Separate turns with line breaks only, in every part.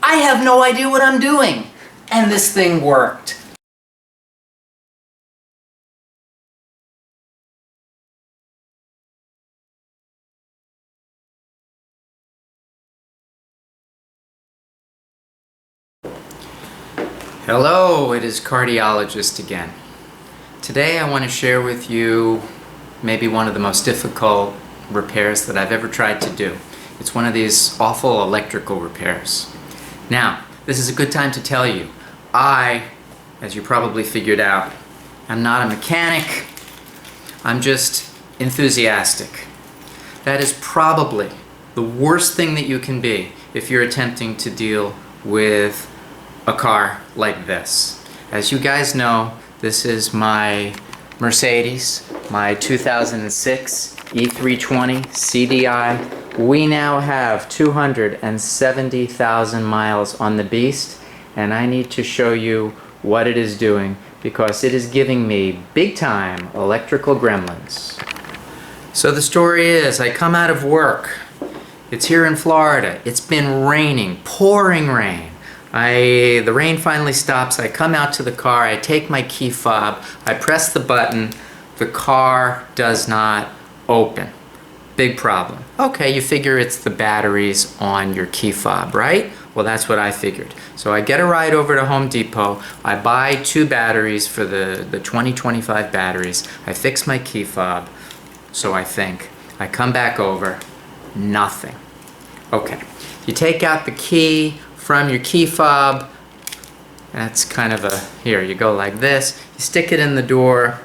I have no idea what I'm doing. And this thing worked. Hello, it is Cardiologist again. Today I want to share with you maybe one of the most difficult repairs that I've ever tried to do. It's one of these awful electrical repairs. Now, this is a good time to tell you, I, as you probably figured out, am not a mechanic. I'm just enthusiastic. That is probably the worst thing that you can be if you're attempting to deal with a car like this. As you guys know, this is my Mercedes, my 2006 E320 CDI. We now have 270,000 miles on the beast, and I need to show you what it is doing because it is giving me big time electrical gremlins. So the story is, I come out of work. It's here in Florida. It's been raining, pouring rain. The rain finally stops. I come out to the car. I take my key fob. I press the button. The car does not open. Big problem. Okay, you figure it's the batteries on your key fob, right? Well, that's what I figured. So I get a ride over to Home Depot. I buy 2 batteries for the 2025 batteries. I fix my key fob, so I think. I come back over. Nothing. Okay. You take out the key from your key fob. That's kind of a, here you go like this. You stick it in the door.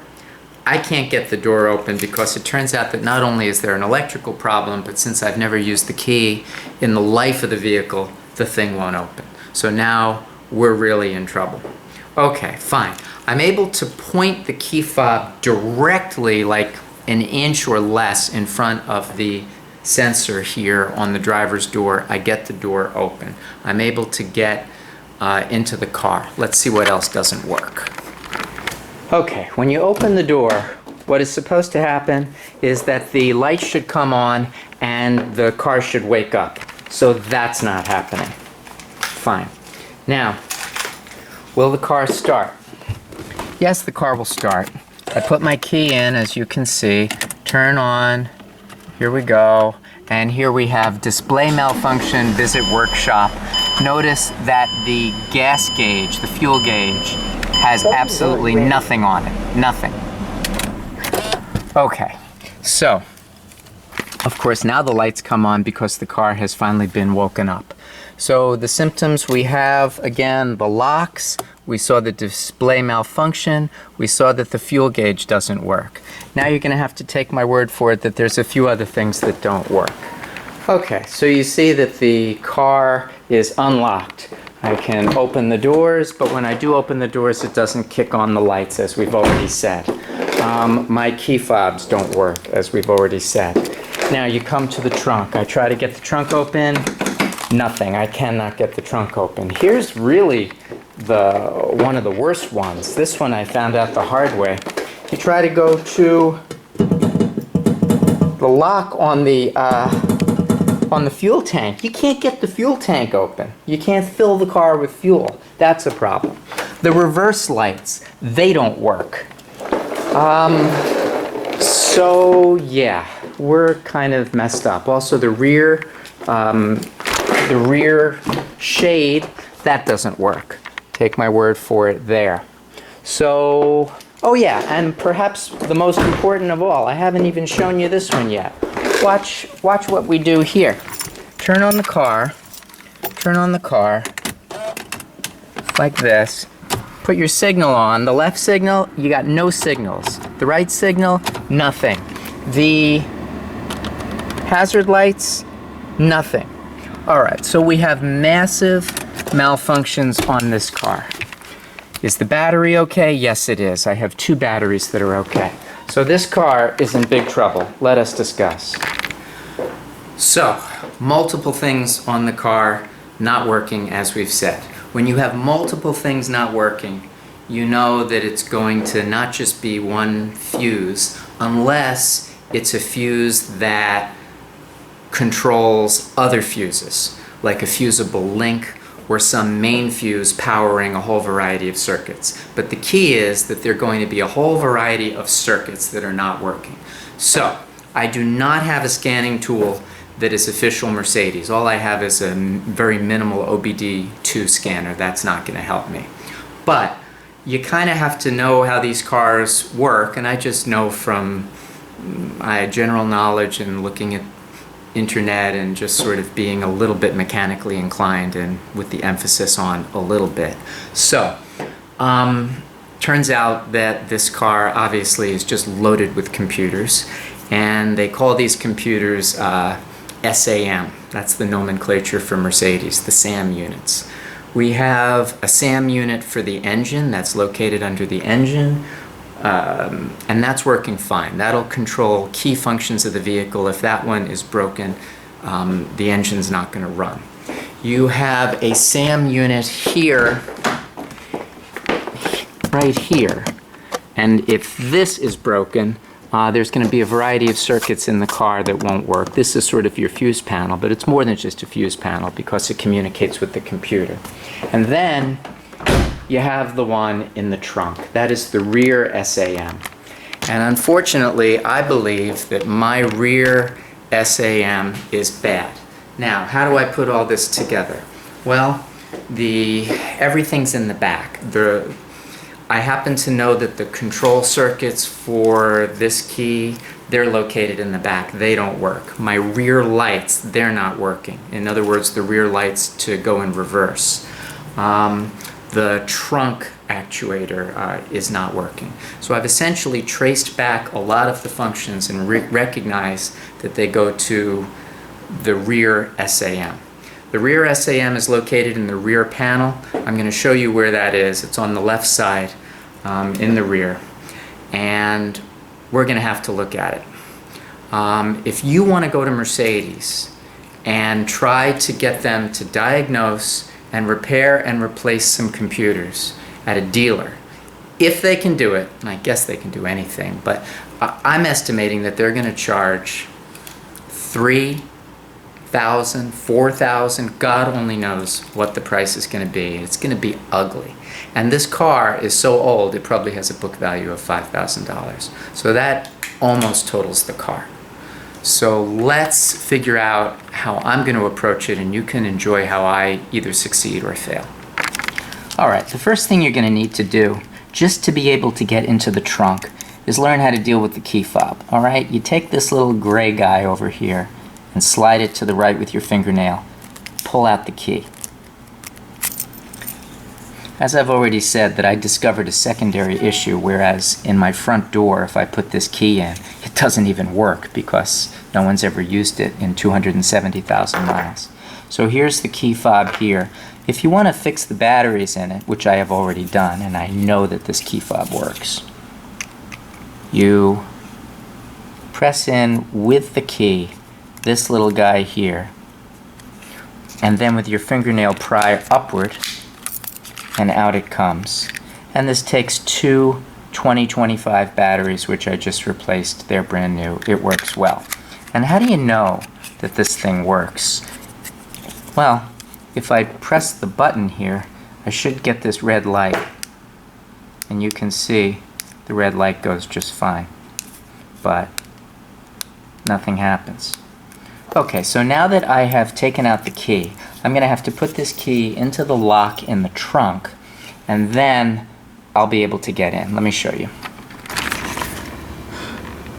I can't get the door open because it turns out that not only is there an electrical problem, but since I've never used the key in the life of the vehicle, the thing won't open. So now we're really in trouble. Okay, fine. I'm able to point the key fob directly, like an inch or less, in front of the sensor here on the driver's door. I get the door open. I'm able to get into the car. Let's see what else doesn't work. Okay, when you open the door, what is supposed to happen is that the lights should come on and the car should wake up. So that's not happening. Fine. Now, will the car start? Yes, the car will start. I put my key in, as you can see, turn on. Here we go, and here we have display malfunction, visit workshop. Notice that the gas gauge, the fuel gauge, has absolutely nothing on it, nothing. Okay, so, of course now the lights come on because the car has finally been woken up. So the symptoms we have, again, the locks, we saw the display malfunction, we saw that the fuel gauge doesn't work. Now you're going to have to take my word for it that there's a few other things that don't work. Okay, so you see that the car is unlocked. I can open the doors, but when I do open the doors, it doesn't kick on the lights, as we've already said. My key fobs don't work, as we've already said. Now you come to the trunk. I try to get the trunk open. Nothing. I cannot get the trunk open. Here's really one of the worst ones. This one I found out the hard way. You try to go to the lock on the fuel tank. You can't get the fuel tank open. You can't fill the car with fuel. That's a problem. The reverse lights, they don't work. So yeah, we're kind of messed up. Also the rear shade, that doesn't work. Take my word for it there. So, oh yeah, and perhaps the most important of all, I haven't even shown you this one yet. Watch what we do here. Turn on the car, like this. Put your signal on. The left signal, you got no signals. The right signal, nothing. The hazard lights, nothing. All right, so we have massive malfunctions on this car. Is the battery okay? Yes, it is. I have 2 batteries that are okay. So this car is in big trouble. Let us discuss. So, multiple things on the car not working, as we've said. When you have multiple things not working, you know that it's going to not just be one fuse, unless it's a fuse that controls other fuses, like a fusible link or some main fuse powering a whole variety of circuits. But the key is that there are going to be a whole variety of circuits that are not working. So I do not have a scanning tool that is official Mercedes. All I have is a very minimal OBD2 scanner. That's not going to help me. But you kind of have to know how these cars work, and I just know from my general knowledge and looking at internet and just sort of being a little bit mechanically inclined, and with the emphasis on a little bit. So turns out that this car obviously is just loaded with computers, and they call these computers SAM. That's the nomenclature for Mercedes, the SAM units. We have a SAM unit for the engine that's located under the engine, and that's working fine. That'll control key functions of the vehicle. If that one is broken, the engine's not going to run. You have a SAM unit here, right here, and if this is broken, there's going to be a variety of circuits in the car that won't work. This is sort of your fuse panel, but it's more than just a fuse panel because it communicates with the computer. And then you have the one in the trunk. That is the rear SAM. And unfortunately, I believe that my rear SAM is bad. Now, how do I put all this together? Well, everything's in the back. I happen to know that the control circuits for this key, they're located in the back. They don't work. My rear lights, they're not working. In other words, the rear lights to go in reverse. The trunk actuator is not working. So I've essentially traced back a lot of the functions and recognize that they go to the rear SAM. The rear SAM is located in the rear panel. I'm going to show you where that is. It's on the left side in the rear, and we're going to have to look at it. If you want to go to Mercedes and try to get them to diagnose and repair and replace some computers at a dealer, if they can do it, and I guess they can do anything, but I'm estimating that they're going to charge $3,000, $4,000, God only knows what the price is going to be. It's going to be ugly. And this car is so old, it probably has a book value of $5,000. So that almost totals the car. So let's figure out how I'm going to approach it, and you can enjoy how I either succeed or fail. All right, the first thing you're going to need to do, just to be able to get into the trunk, is learn how to deal with the key fob. All right, you take this little gray guy over here and slide it to the right with your fingernail. Pull out the key. As I've already said, that I discovered a secondary issue, whereas in my front door, if I put this key in, it doesn't even work because no one's ever used it in 270,000 miles. So here's the key fob here. If you want to fix the batteries in it, which I have already done, and I know that this key fob works, you press in with the key this little guy here, and then with your fingernail pry upward, and out it comes. And this takes two 2025 batteries, which I just replaced. They're brand new. It works well. And how do you know that this thing works? Well, if I press the button here, I should get this red light. And you can see the red light goes just fine. But nothing happens. Okay, so now that I have taken out the key, I'm going to have to put this key into the lock in the trunk, and then I'll be able to get in. Let me show you.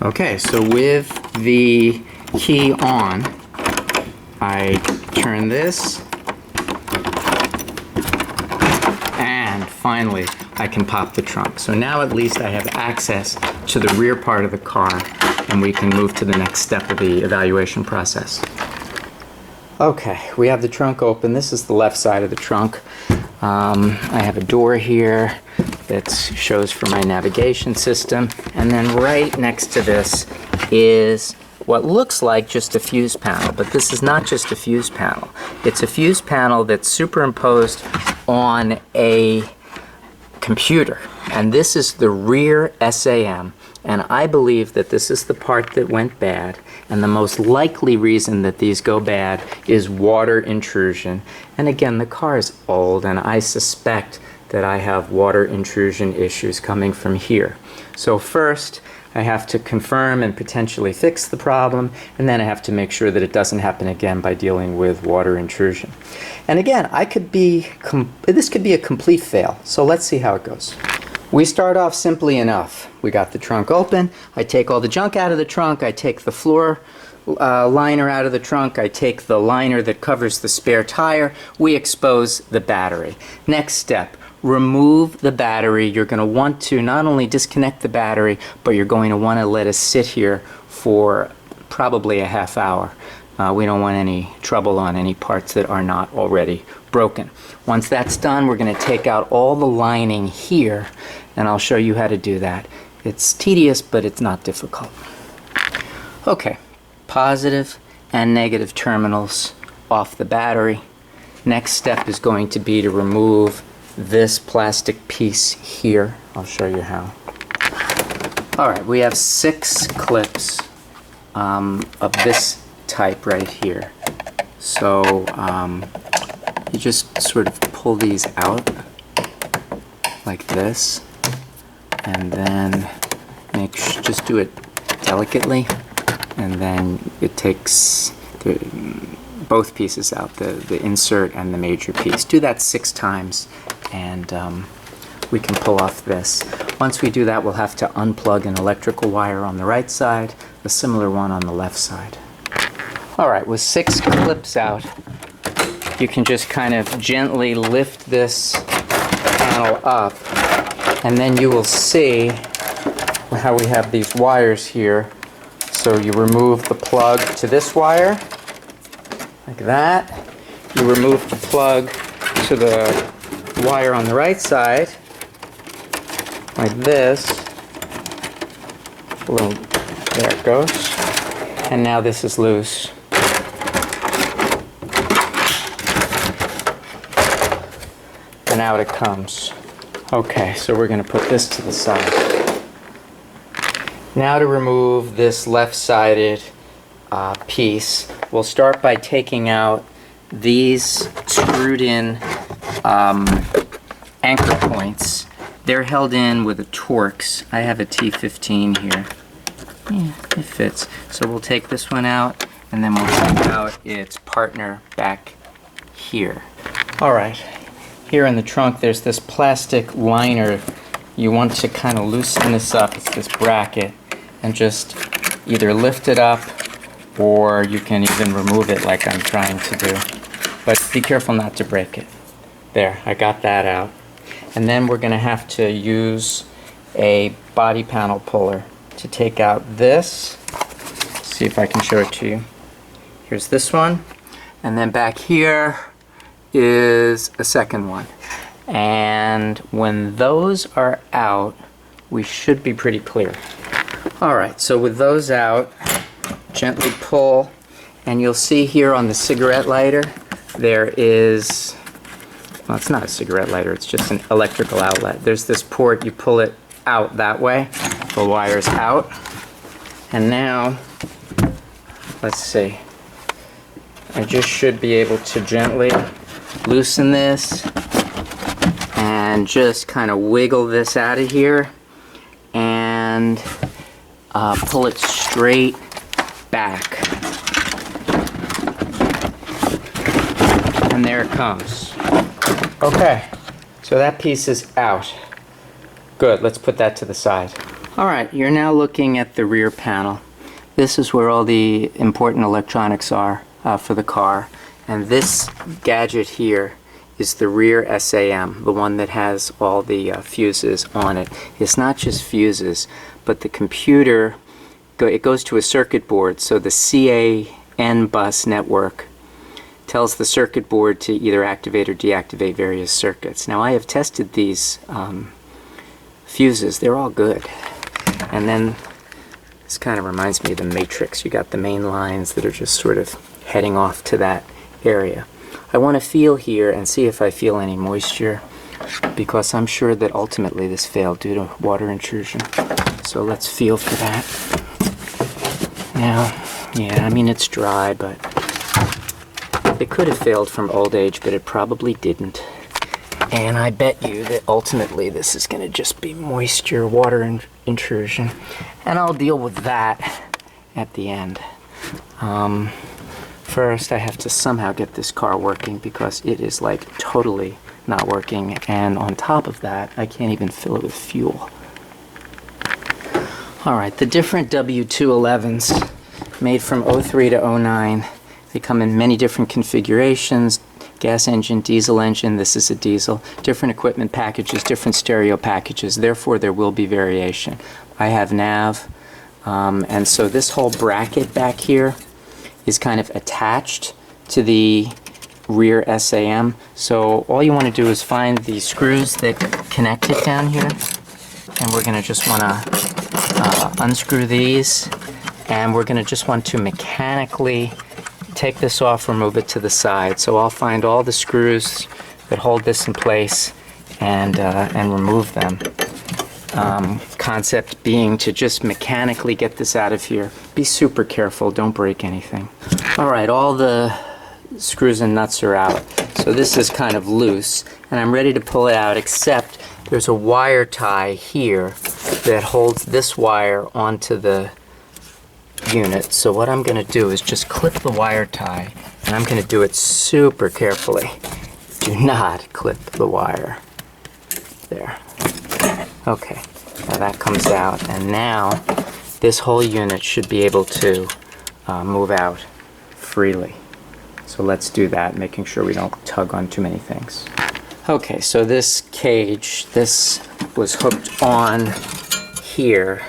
Okay, so with the key on, I turn this, and finally I can pop the trunk. So now at least I have access to the rear part of the car, and we can move to the next step of the evaluation process. Okay, we have the trunk open. This is the left side of the trunk. I have a door here that shows for my navigation system, and then right next to this is what looks like just a fuse panel, but this is not just a fuse panel. It's a fuse panel that's superimposed on a computer, and this is the rear SAM. And I believe that this is the part that went bad, and the most likely reason that these go bad is water intrusion. And again, the car is old, and I suspect that I have water intrusion issues coming from here. So first, I have to confirm and potentially fix the problem, and then I have to make sure that it doesn't happen again by dealing with water intrusion. And again, this could be a complete fail, so let's see how it goes. We start off simply enough. We got the trunk open. I take all the junk out of the trunk. I take the floor liner out of the trunk. I take the liner that covers the spare tire. We expose the battery. Next step, remove the battery. You're going to want to not only disconnect the battery, but you're going to want to let it sit here for probably a half hour. We don't want any trouble on any parts that are not already broken. Once that's done, we're going to take out all the lining here, and I'll show you how to do that. It's tedious, but it's not difficult. Okay, positive and negative terminals off the battery. Next step is going to be to remove this plastic piece here. I'll show you how. Alright, we have 6 clips of this type right here. So you just sort of pull these out like this, and then just do it delicately, and then it takes both pieces out, the insert and the major piece. Do that 6 times, and we can pull off this. Once we do that, we'll have to unplug an electrical wire on the right side, a similar one on the left side. Alright, with 6 clips out, you can just kind of gently lift this panel up, and then you will see how we have these wires here. So you remove the plug to this wire, like that. You remove the plug to the wire on the right side, like this. There it goes. And now this is loose. And out it comes. Okay, so we're going to put this to the side. Now to remove this left-sided piece, we'll start by taking out these screwed-in anchor points. They're held in with a Torx. I have a T15 here. Yeah, it fits. So we'll take this one out, and then we'll take out its partner back here. Alright, here in the trunk there's this plastic liner. You want to kind of loosen this up. It's this bracket, and just either lift it up, or you can even remove it like I'm trying to do. But be careful not to break it. There, I got that out. And then we're going to have to use a body panel puller to take out this. See if I can show it to you. Here's this one, and then back here is a second one. And when those are out, we should be pretty clear. Alright, so with those out, gently pull, and you'll see here on the cigarette lighter there is, well, it's not a cigarette lighter, it's just an electrical outlet. There's this port, you pull it out that way, the wire's out, and now, let's see, I just should be able to gently loosen this and just kind of wiggle this out of here and pull it straight back. And there it comes. Okay, so that piece is out. Good, let's put that to the side. Alright, you're now looking at the rear panel. This is where all the important electronics are for the car. And this gadget here is the rear SAM, the one that has all the fuses on it. It's not just fuses, but the computer, it goes to a circuit board, so the CAN bus network tells the circuit board to either activate or deactivate various circuits. Now I have tested these fuses, they're all good. And then this kind of reminds me of the Matrix. You got the main lines that are just sort of heading off to that area. I want to feel here and see if I feel any moisture. because I'm sure that ultimately this failed due to water intrusion. So let's feel for that. Now, yeah, I mean it's dry, but it could have failed from old age, but it probably didn't. And I bet you that ultimately this is going to just be moisture, water intrusion. And I'll deal with that at the end. First, I have to somehow get this car working because it is like totally not working. And on top of that, I can't even fill it with fuel. All right, the different W211s made from 03 to 09, they come in many different configurations. Gas engine, diesel engine, this is a diesel, different equipment packages, different stereo packages, therefore there will be variation. I have nav, and so this whole bracket back here is kind of attached to the rear SAM. So all you want to do is find the screws that connect it down here, and we're going to just want to unscrew these, and we're going to just want to mechanically take this off or move it to the side. So I'll find all the screws that hold this in place and remove them. Concept being to just mechanically get this out of here. Be super careful, don't break anything. Alright, all the screws and nuts are out. So this is kind of loose and I'm ready to pull it out, except there's a wire tie here that holds this wire onto the unit. So what I'm going to do is just clip the wire tie, and I'm going to do it super carefully. Do not clip the wire. There. Okay, now that comes out, and now this whole unit should be able to move out freely. So let's do that, making sure we don't tug on too many things. Okay, so this cage, this was hooked on here,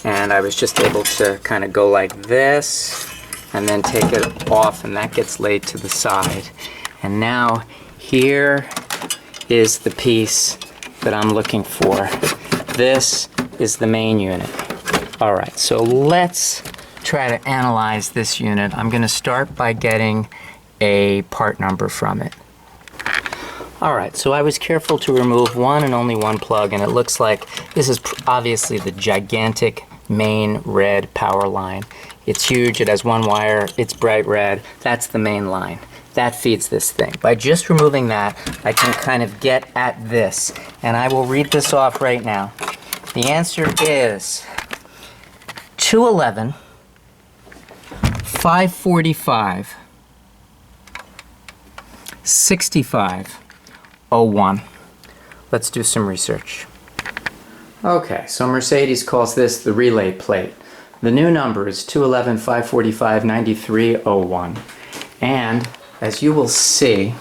and I was just able to kind of go like this and then take it off, and that gets laid to the side. And now here is the piece that I'm looking for. This is the main unit. Alright, so let's try to analyze this unit. I'm going to start by getting a part number from it. Alright, so I was careful to remove one and only one plug, and it looks like this is obviously the gigantic main red power line. It's huge, it has one wire, it's bright red, that's the main line. That feeds this thing. By just removing that, I can kind of get at this, and I will read this off right now. The answer is 211, 545, 6501. Let's do some research. Okay, so Mercedes calls this the relay plate. The new number is 211 545 9301. And as you will see,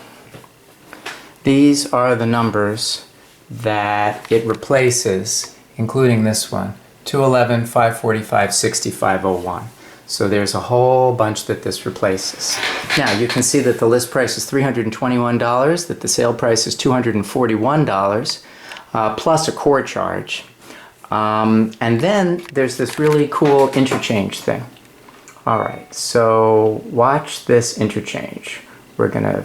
these are the numbers that it replaces, including this one, 211 545 6501. So there's a whole bunch that this replaces. Now you can see that the list price is $321, that the sale price is $241, plus a core charge. And then there's this really cool interchange thing. Alright, so watch this interchange. We're going to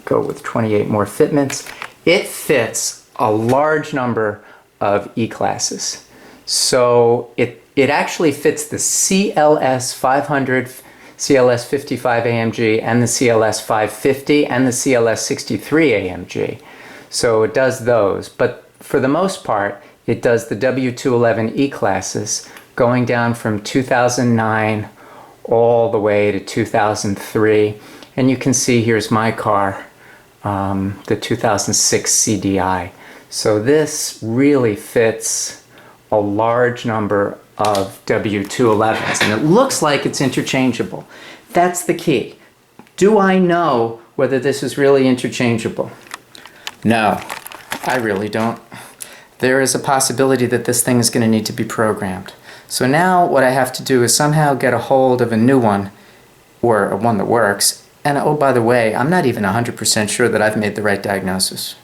go with 28 more fitments. It fits a large number of E classes. So it actually fits the CLS 500, CLS 55 AMG, and the CLS 550, and the CLS 63 AMG. So it does those, but for the most part, it does the W211 E classes, going down from 2009 all the way to 2003. And you can see here's my car, the 2006 CDI. So this really fits a large number of W211s, and it looks like it's interchangeable. That's the key. Do I know whether this is really interchangeable? No, I really don't. There is a possibility that this thing is going to need to be programmed. So now what I have to do is somehow get a hold of a new one, or one that works. And oh, by the way, I'm not even 100% sure that I've made the right diagnosis.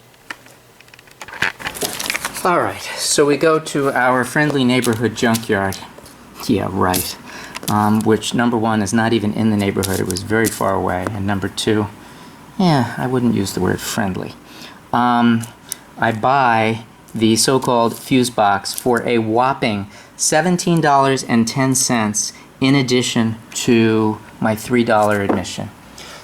Alright, so we go to our friendly neighborhood junkyard. Yeah, right. Which, number one, is not even in the neighborhood. It was very far away. And number two, yeah, I wouldn't use the word friendly. I buy the so-called fuse box for a whopping $17.10 in addition to my $3 admission.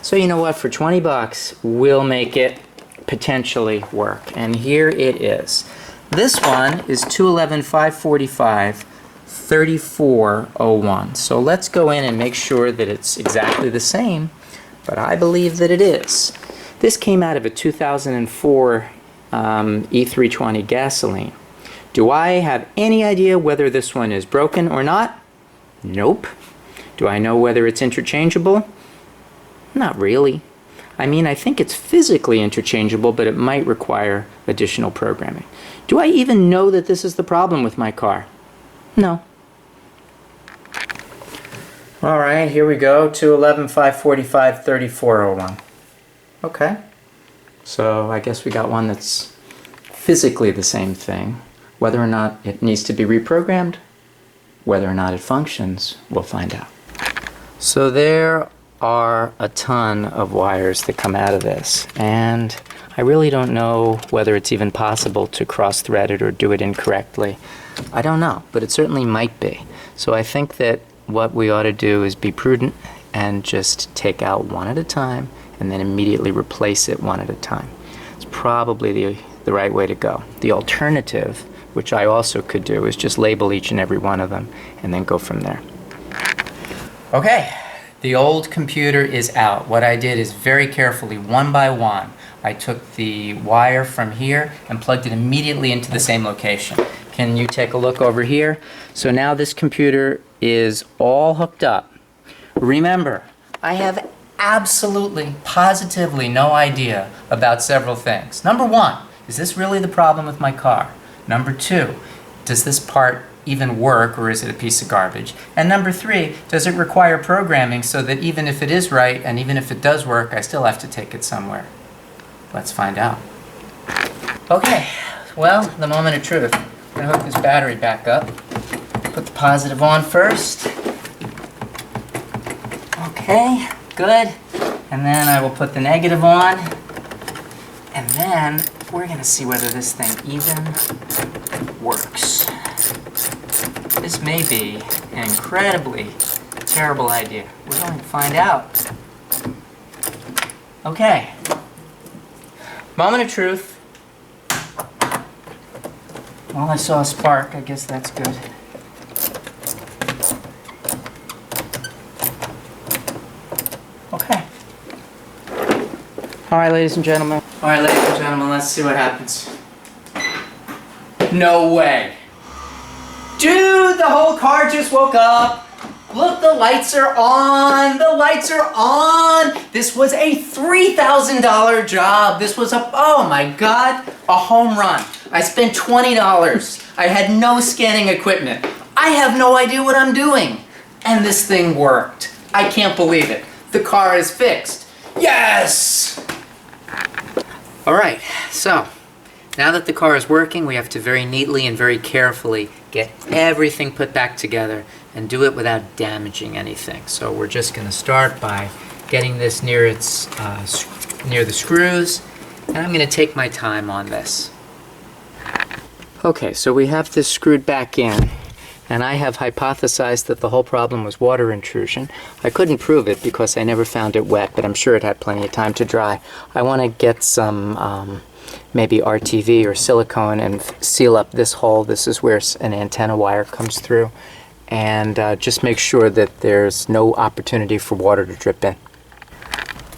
So you know what, for 20 bucks, we'll make it potentially work. And here it is. This one is 211 545 3401. So let's go in and make sure that it's exactly the same, but I believe that it is. This came out of a 2004 E320 gasoline. Do I have any idea whether this one is broken or not? Nope. Do I know whether it's interchangeable? Not really. I mean, I think it's physically interchangeable, but it might require additional programming. Do I even know that this is the problem with my car? No. All right, here we go. 211 545 3401. Okay. So I guess we got one that's physically the same thing. Whether or not it needs to be reprogrammed, whether or not it functions, we'll find out. So there are a ton of wires that come out of this, and I really don't know whether it's even possible to cross-thread it or do it incorrectly. I don't know, but it certainly might be. So I think that what we ought to do is be prudent and just take out one at a time and then immediately replace it one at a time. It's probably the right way to go. The alternative, which I also could do, is just label each and every one of them and then go from there. Okay, the old computer is out. What I did is very carefully, one by one, I took the wire from here and plugged it immediately into the same location. Can you take a look over here? So now this computer is all hooked up. Remember, I have absolutely, positively no idea about several things. Number one, is this really the problem with my car? Number two, does this part even work, or is it a piece of garbage? And number three, does it require programming so that even if it is right and even if it does work, I still have to take it somewhere? Let's find out. Okay, well, the moment of truth. I'm going to hook this battery back up. Put the positive on first. Okay, good. And then I will put the negative on. And then we're going to see whether this thing even works. This may be an incredibly terrible idea. We're going to find out. Okay. Moment of truth. Well, I saw a spark. I guess that's good. Okay. All right, ladies and gentlemen. All right, ladies and gentlemen, let's see what happens. No way. Dude, the whole car just woke up. Look, the lights are on. The lights are on. This was a $3,000 job. This was oh my God, a home run. I spent $20. I had no scanning equipment. I have no idea what I'm doing. And this thing worked. I can't believe it. The car is fixed. Yes! All right, so now that the car is working, we have to very neatly and very carefully get everything put back together and do it without damaging anything. So we're just going to start by getting this near the screws, and I'm going to take my time on this. Okay, so we have this screwed back in, and I have hypothesized that the whole problem was water intrusion. I couldn't prove it because I never found it wet, but I'm sure it had plenty of time to dry. I want to get some maybe RTV or silicone and seal up this hole. This is where an antenna wire comes through, and just make sure that there's no opportunity for water to drip in.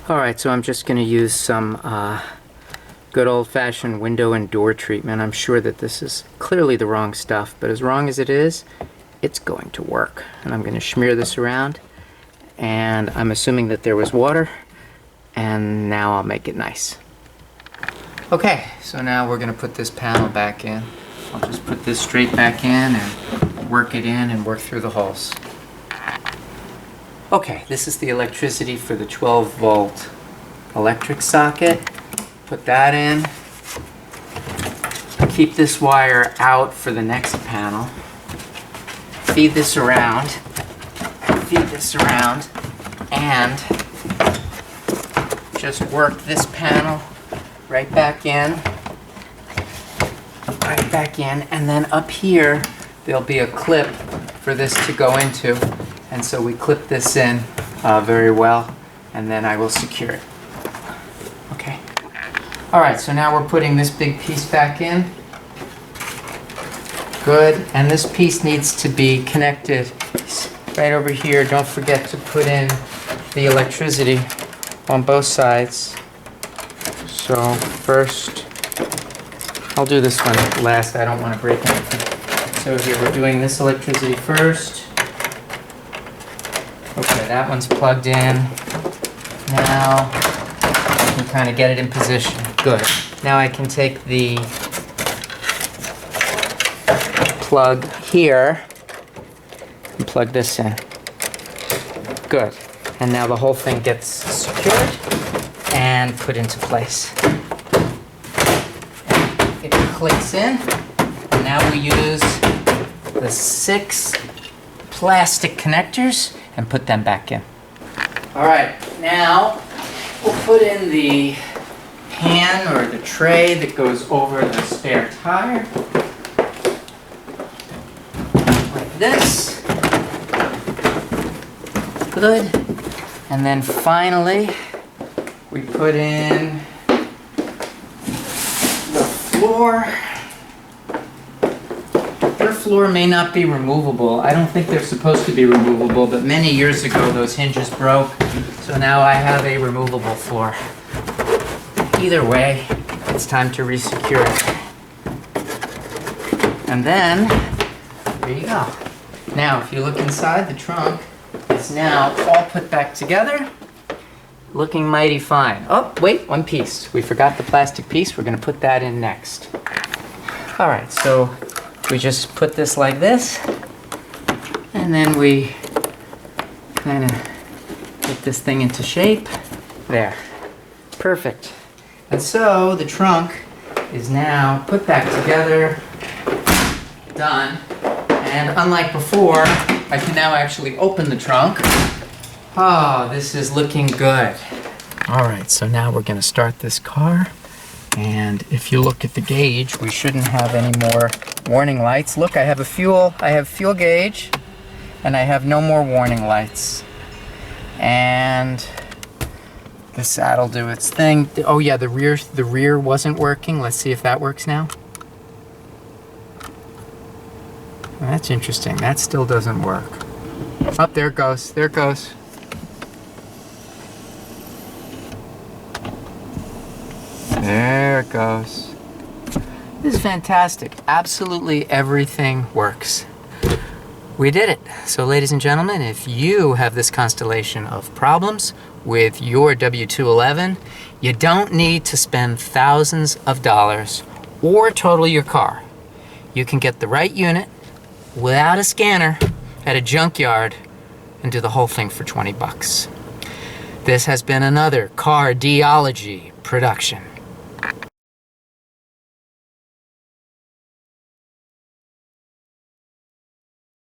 Alright, so I'm just going to use some good old-fashioned window and door treatment. I'm sure that this is clearly the wrong stuff, but as wrong as it is, it's going to work. And I'm going to smear this around, and I'm assuming that there was water, and now I'll make it nice. Okay, so now we're going to put this panel back in. I'll just put this straight back in and work it in and work through the holes. Okay, this is the electricity for the 12-volt electric socket. Put that in. Keep this wire out for the next panel. Feed this around. Feed this around. And just work this panel right back in. right back in, and then up here there'll be a clip for this to go into, and so we clip this in very well, and then I will secure it. Okay. Alright, so now we're putting this big piece back in. Good, and this piece needs to be connected right over here. Don't forget to put in the electricity on both sides. So first, I'll do this one last. I don't want to break anything. So here we're doing this electricity first. Okay, that one's plugged in. Now I can kind of get it in position. Good. Now I can take the plug here and plug this in. Good. And now the whole thing gets secured and put into place. It clicks in, and now we use the 6 plastic connectors and put them back in. All right, now we'll put in the pan or the tray that goes over the spare tire. Like this. Good. And then finally, we put in the floor. Your floor may not be removable. I don't think they're supposed to be removable, but many years ago those hinges broke, so now I have a removable floor. Either way, it's time to resecure it. And then, there you go. Now, if you look inside, the trunk is now all put back together, looking mighty fine. Oh, wait, one piece. We forgot the plastic piece. We're going to put that in next. All right, so we just put this like this, and then we kind of get this thing into shape. There. Perfect. And so the trunk is now put back together, done. And unlike before, I can now actually open the trunk. Oh, this is looking good. All right, so now we're going to start this car. And if you look at the gauge, we shouldn't have any more warning lights. Look, I have fuel gauge, and I have no more warning lights. And the saddle do its thing. Oh yeah, the rear wasn't working. Let's see if that works now. Well, that's interesting. That still doesn't work. Oh, there it goes. There it goes. There it goes. This is fantastic. Absolutely everything works. We did it. So ladies and gentlemen, if you have this constellation of problems with your W211, you don't need to spend thousands of dollars or total your car. You can get the right unit without a scanner at a junkyard and do the whole thing for 20 bucks. This has been another Car-Diology production.